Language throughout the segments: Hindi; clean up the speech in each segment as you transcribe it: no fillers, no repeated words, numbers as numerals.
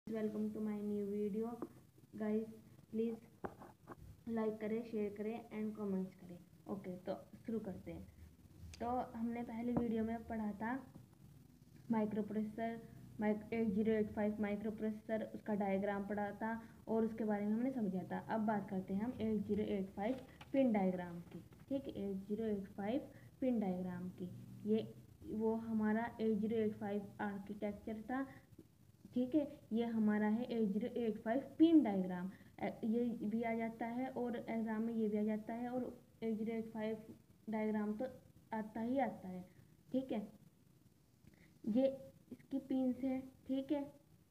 Welcome to my new video guys. Please like करें, शेयर करें एंड कमेंट्स करें। ओके, तो शुरू करते हैं। तो हमने पहले वीडियो में पढ़ा था माइक्रो प्रोसेसर 8085 माइक्रो प्रोसेसर, उसका डायग्राम पढ़ा था और उसके बारे में हमने समझा था। अब बात करते हैं हम 8085 पिन डायग्राम की। ठीक है, 8085 पिन डायग्राम की। ये वो हमारा 8085 आर्किटेक्चर था। ठीक है, ये हमारा है 8085 पिन डायग्राम। ये भी आ जाता है और एग्जाम में ये भी आ जाता है, और 8085 डायग्राम तो आता ही आता है। ठीक है, ये इसकी पिन्स है। ठीक है,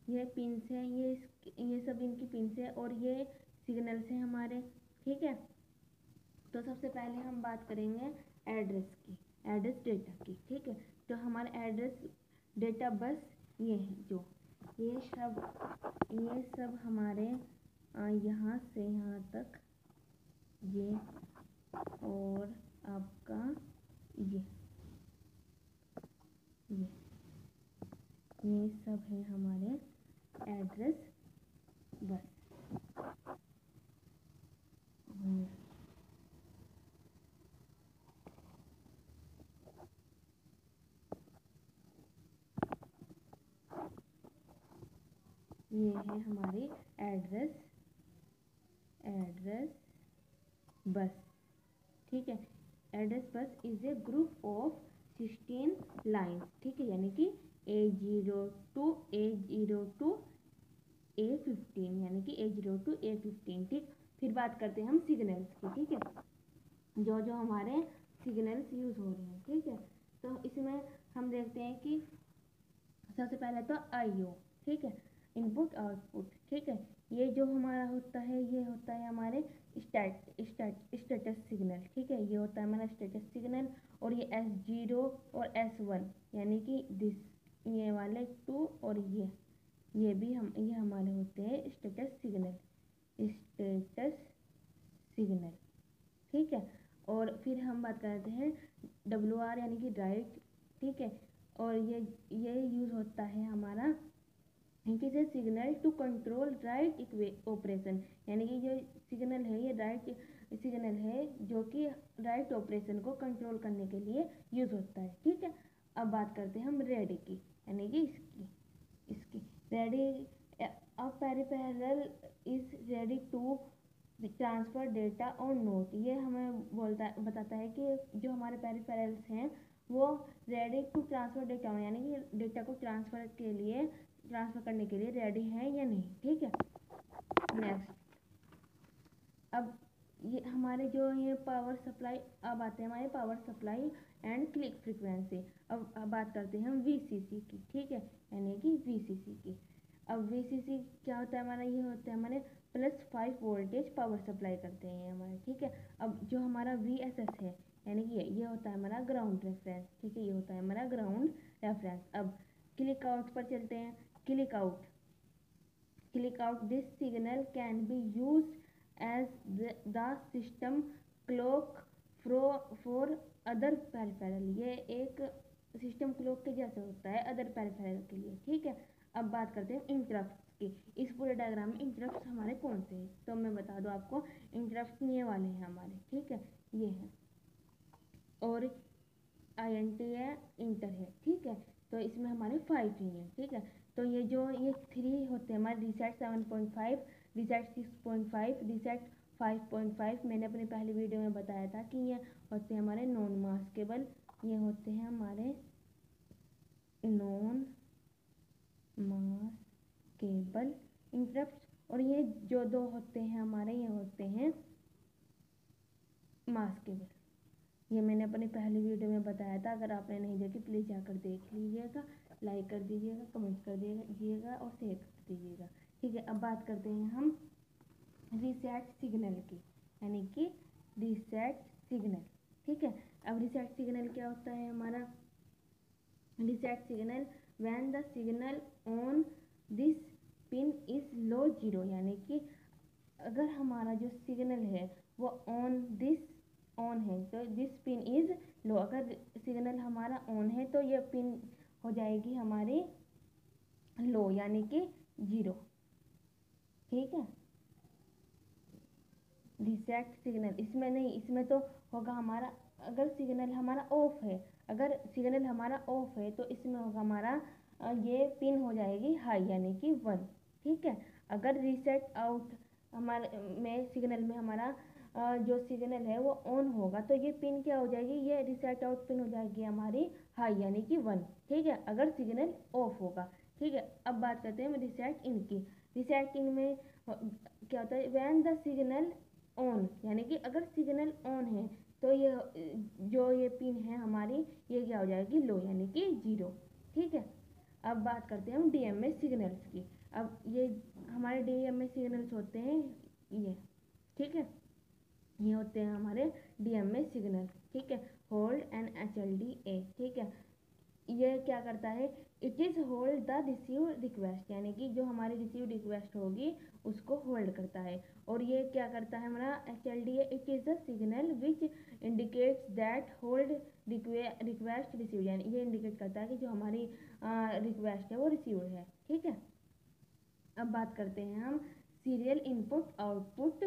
ये पिन्स है, ये सब इनकी पिन्स है और ये सिग्नल्स हैं हमारे। ठीक है, तो सबसे पहले हम बात करेंगे एड्रेस की, एड्रेस डेटा की। ठीक है, तो हमारा एड्रेस डेटा बस ये है, जो ये सब हमारे यहाँ से यहाँ तक, ये और आपका ये सब है हमारे एड्रेस बस। ये है हमारी एड्रेस बस। ठीक है, address bus is a group of 16 lines. ठीक है, यानी कि A0 to A15, यानी कि A0 to A15। ठीक, फिर बात करते हैं हम सिग्नल्स की। ठीक है, जो जो हमारे सिग्नल्स यूज़ हो रहे हैं। ठीक है, तो इसमें हम देखते हैं कि सबसे पहले तो IO। ठीक है, इनपुट आउटपुट। ठीक है, ये जो हमारा होता है, ये होता है हमारे स्टेटस सिग्नल। ठीक है, ये होता है हमारा स्टेटस सिग्नल। और ये S0 और S1, यानी कि ये वाले 2 और ये भी ये हमारे होते हैं स्टेटस सिग्नल। ठीक है, और फिर हम बात करते हैं WR, यानी कि राइट। ठीक है, और ये यूज़ होता है हमारा it is a signal to control write operation, यानी कि जो सिग्नल है ये राइट सिग्नल है, जो कि राइट ऑपरेशन को कंट्रोल करने के लिए यूज़ होता है। ठीक है, अब बात करते हैं हम रेडी की, यानी कि इसकी रेडी। अब peripheral is ready to transfer data और नोट। ये हमें बताता है कि जो हमारे पेरिफेरल्स हैं वो रेडी टू ट्रांसफ़र डेटा, यानी कि डेटा को ट्रांसफ़र करने के लिए रेडी है या नहीं। ठीक है, नेक्स्ट। अब ये हमारे जो ये पावर सप्लाई, अब आते हैं हमारे power supply and click frequency. अब बात करते हैं हम VCC की। ठीक है, यानी कि VCC की। अब VCC क्या होता है हमारा, ये होता है हमारे +5 वोल्टेज पावर सप्लाई करते हैं हमारे। ठीक है, अब जो हमारा VSS है, यानी कि ये होता है हमारा ग्राउंड रेफरेंस। ठीक है, ये होता है हमारा ग्राउंड रेफरेंस। अब क्लिक आउट पर चलते हैं। Click out, this signal can be use as the system clock for other peripheral. ये एक सिस्टम क्लॉक के जैसे होता है अदर पेरिफेरल के लिए। ठीक है, अब बात करते हैं इंटरप्ट्स की। इस पूरे डायग्राम में इंटरप्ट्स हमारे कौन से हैं, तो मैं बता दूं आपको, इंटरप्ट्स ये वाले हैं हमारे। ठीक है, ये हैं, और INT है, इंटर है। ठीक है, तो इसमें हमारे 5 ही हैं। ठीक है, तो ये 3 होते हैं हमारे, रीसेट 7.5, रीसेट 6.5, रीसेट 5.5। मैंने अपनी पहली वीडियो में बताया था कि ये होते हैं हमारे नॉन मास्केबल, ये होते हैं हमारे नॉन मास्केबल इंटरप्ट्स। और ये जो 2 होते हैं हमारे, ये होते हैं मास्केबल। ये मैंने अपनी पहली वीडियो में बताया था, अगर आपने नहीं देखी प्लीज़ जाकर देख लीजिएगा, लाइक कर दीजिएगा, कमेंट कर दीजिएगा और शेयर कर दीजिएगा। ठीक है, अब बात करते हैं हम रीसेट सिग्नल की, यानी कि रीसेट सिग्नल। ठीक है, अब रीसेट सिग्नल क्या होता है हमारा, reset signal when the signal on this pin is low 0, यानी कि अगर हमारा जो सिग्नल है वो ऑन है तो दिस पिन इज लो। अगर सिग्नल हमारा ऑन है तो ये पिन हो जाएगी हमारी लो, यानी कि 0। ठीक है, रीसेट सिग्नल इसमें नहीं, इसमें तो होगा हमारा, अगर सिग्नल हमारा ऑफ है, अगर सिग्नल हमारा ऑफ है तो इसमें होगा हमारा ये पिन हो जाएगी हाई यानी कि 1। ठीक है, अगर रीसेट आउट हमारे में सिग्नल में हमारा जो सिग्नल है वो ऑन होगा तो ये पिन क्या हो जाएगी, ये रीसेट आउट पिन हो जाएगी हमारी हाई यानी कि 1। ठीक है, अगर सिग्नल ऑफ होगा। ठीक है, अब बात करते हैं रीसेट इन की। रीसेट इन में क्या होता है, व्हेन द सिग्नल ऑन यानी कि अगर सिग्नल ऑन है तो ये जो ये पिन है हमारी ये क्या हो जाएगी, लो यानी कि 0। ठीक है, अब बात करते हैं हम डीएमए सिग्नल्स की। अब ये हमारे डीएमए सिग्नल्स होते हैं ये। ठीक है, ये होते हैं हमारे डीएमए सिग्नल। ठीक है, होल्ड एंड HLDA। ठीक है, ये क्या करता है, it is hold the receive request यानी कि जो हमारी रिसीव रिक्वेस्ट होगी उसको होल्ड करता है। और ये क्या करता है हमारा HLDA, it is the signal which indicates that hold request receive, यानी ये इंडिकेट करता है कि जो हमारी रिक्वेस्ट है वो रिसीव है। ठीक है, अब बात करते हैं हम सीरियल इनपुट आउटपुट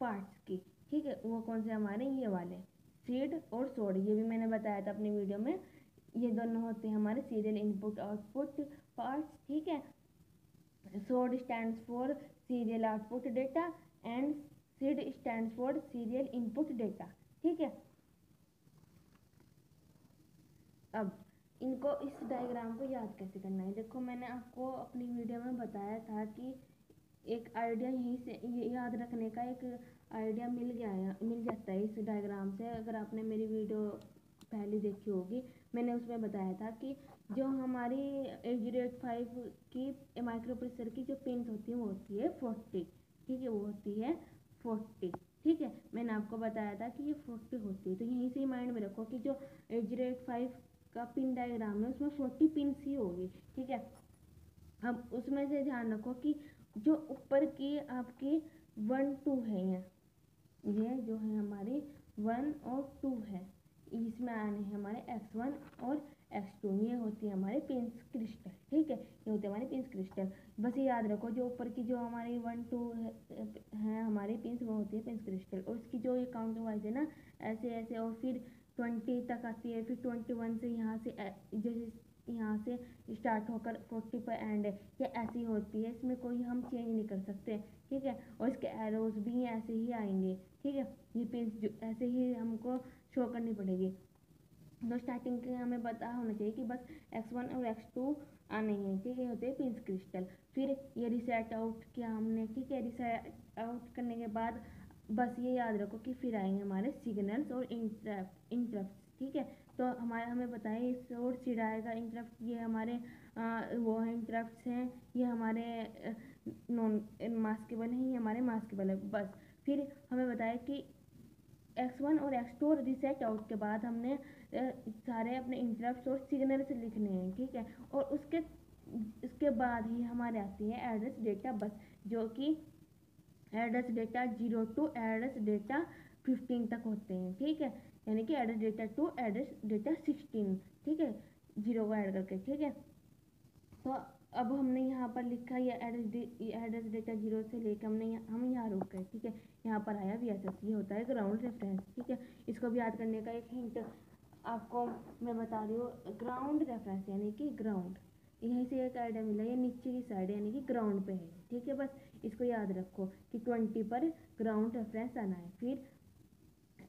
पार्ट्स की। ठीक है, वो कौन से हमारे ये वाले सीड और सोड, ये भी मैंने बताया था अपनी वीडियो में, ये दोनों होते हैं हमारे सीरियल इनपुट आउटपुट पार्ट्स। ठीक है, सोड stands for serial output data and seed stands for serial input data. ठीक है, अब इनको इस डायग्राम को याद कैसे करना है, देखो मैंने आपको अपनी वीडियो में बताया था कि एक आइडिया यहीं से ये याद रखने का एक आइडिया मिल जाता है इस डायग्राम से। अगर आपने मेरी वीडियो पहले देखी होगी, मैंने उसमें बताया था कि जो हमारी 8085 की माइक्रो प्रोसेसर की जो पिंस होती है वो होती है 40। ठीक है, वो होती है 40। ठीक है, मैंने आपको बताया था कि ये 40 होती है, तो यहीं से ही माइंड में रखो कि जो 8085 का पिन डायग्राम है उसमें 40 पिंस ही होगी। ठीक है, अब उसमें से ध्यान रखो कि जो ऊपर की आपकी 1 2 है, ये जो है हमारी 1 और 2 है, इसमें आने हैं हमारे X1 और X2, ये होती है हमारे पिंस क्रिस्टल। ठीक है, ये होते हैं हमारे पिंस क्रिस्टल। बस ये याद रखो जो ऊपर की जो हमारी 1 2 है हमारी पिंस, वो होती है पिंस क्रिस्टल। और इसकी जो ये काउंटिंग वाइज है ना, ऐसे ऐसे और फिर 20 तक आती है, फिर 21 से यहाँ से जैसे यहाँ से स्टार्ट होकर 40 पर एंड है, ये ऐसी होती है, इसमें कोई हम चेंज नहीं कर सकते। ठीक है, और इसके एरोज भी ऐसे ही आएंगे। ठीक है, ये पिंस जो ऐसे ही हमको शो करनी पड़ेगी। तो स्टार्टिंग के हमें पता होना चाहिए कि बस X1 और X2 आने हैं। ठीक है, होते हैं पिंस क्रिस्टल। फिर ये रिसेट आउट किया हमने। ठीक है, रिसेट आउट करने के बाद बस ये याद रखो कि फिर आएंगे हमारे सिग्नल्स और इंटरप्ट। ठीक है, तो हमें बताएं इस और सीड आएगा इंटरप्ट, ये हमारे वो है इंटरप्ट्स हैं, ये हमारे नॉन मास्केबल हैं, ये हमारे मास्केबल है। बस फिर हमें बताया कि X1 और X2 और रीसेट आउट के बाद हमने सारे अपने इंटरप्ट्स और सिग्नल्स लिखने हैं। ठीक है, और उसके बाद ही हमारे आती है एड्रेस डेटा बस, जो कि address data 0 to address data 15 तक होते हैं। ठीक है, यानी कि एड्रेस डेटा 2 एड्रेस डेटा 16। ठीक है, 0 को ऐड करके। ठीक है, तो अब हमने यहाँ पर लिखा ये एड्रेस डेटा 0 से लेकर हम यहाँ रोक गए। ठीक है, यहाँ पर आया VSS, ये होता है ग्राउंड रेफरेंस। ठीक है, इसको भी याद करने का एक हिंट आपको मैं बता रही हूँ, ग्राउंड रेफरेंस यानी कि ग्राउंड, यहीं से एक आइडिया मिला, ये नीचे की साइड यानी कि ग्राउंड पे है। ठीक है, बस इसको याद रखो कि 20 पर ग्राउंड रेफरेंस आना है। फिर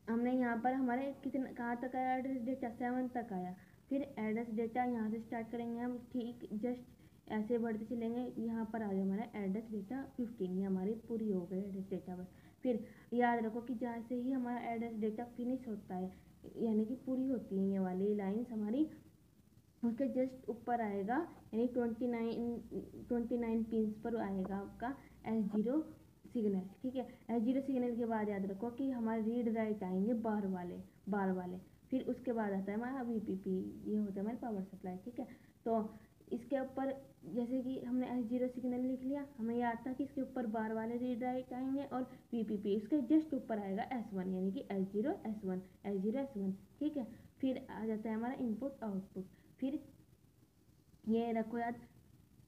हमने यहाँ पर हमारे कितना कहाँ तक आया, एड्रेस डेटा 7 तक आया। फिर एड्रेस डेटा यहाँ से स्टार्ट करेंगे हम, ठीक जस्ट ऐसे बढ़ते चलेंगे, यहाँ पर आ गया हमारा एड्रेस डेटा 15, ये हमारी पूरी हो गई एड्रेस डेटा बस। फिर याद रखो कि जैसे ही हमारा एड्रेस डेटा फिनिश होता है यानी कि पूरी होती है ये वाली लाइन्स हमारी, उसके जस्ट ऊपर आएगा यानी 29 पिंस पर आएगा आपका S0 सिग्नल। ठीक है, S0 सिग्नल के बाद याद रखो कि हमारे रीड राइट आएंगे बार वाले। फिर उसके बाद आता है हमारा VPP, ये होता है हमारे पावर सप्लाई। ठीक है, तो इसके ऊपर जैसे कि हमने S0 सिग्नल लिख लिया, हमें याद था कि इसके ऊपर बार वाले रीड राइट आएंगे और VPP इसके जस्ट ऊपर आएगा S1 यानी कि S0 S1। ठीक है, फिर आ जाता है हमारा इनपुट आउटपुट। फिर ये रखो याद,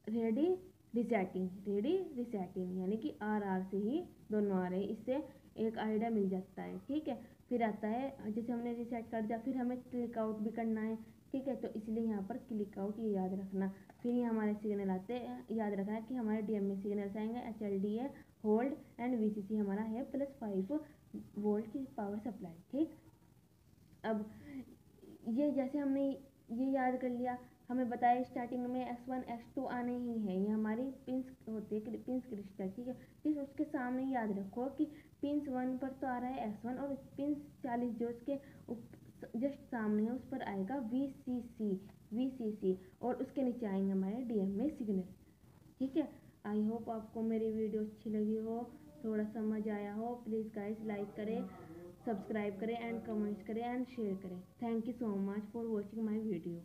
रेडी रिसेटिंग, रेडी रिसेटिंग, यानी कि आर से ही दोनों आ रहे हैं, इससे एक आइडिया मिल जाता है। ठीक है, फिर आता है जैसे हमने रिसेट कर दिया, फिर हमें क्लिक आउट भी करना है। ठीक है, तो इसलिए यहाँ पर क्लिक आउट ये याद रखना। फिर ये हमारे सिग्नल आते हैं, याद रखना है कि हमारे डीएमए सिग्नल्स आएंगे, HLD है होल्ड, एंड VCC हमारा है +5 वोल्ट की पावर सप्लाई। ठीक, अब ये जैसे हमने ये याद कर लिया, हमें बताया स्टार्टिंग में X1 X2 आने ही है, ये हमारी पिंस होती है, पिंस क्रिस्टल। ठीक है, फिर उसके सामने याद रखो कि पिंस 1 पर तो आ रहा है X1, और पिंस 40 जो उसके जस्ट सामने है उस पर आएगा VCC, और उसके नीचे आएंगे हमारे DMA सिग्नल। ठीक है, आई होप आपको मेरी वीडियो अच्छी लगी हो, थोड़ा समझ आया हो। प्लीज़ गाइस लाइक करें, सब्सक्राइब करें एंड कमेंट्स करें एंड शेयर करें। Thank you so much for watching my video.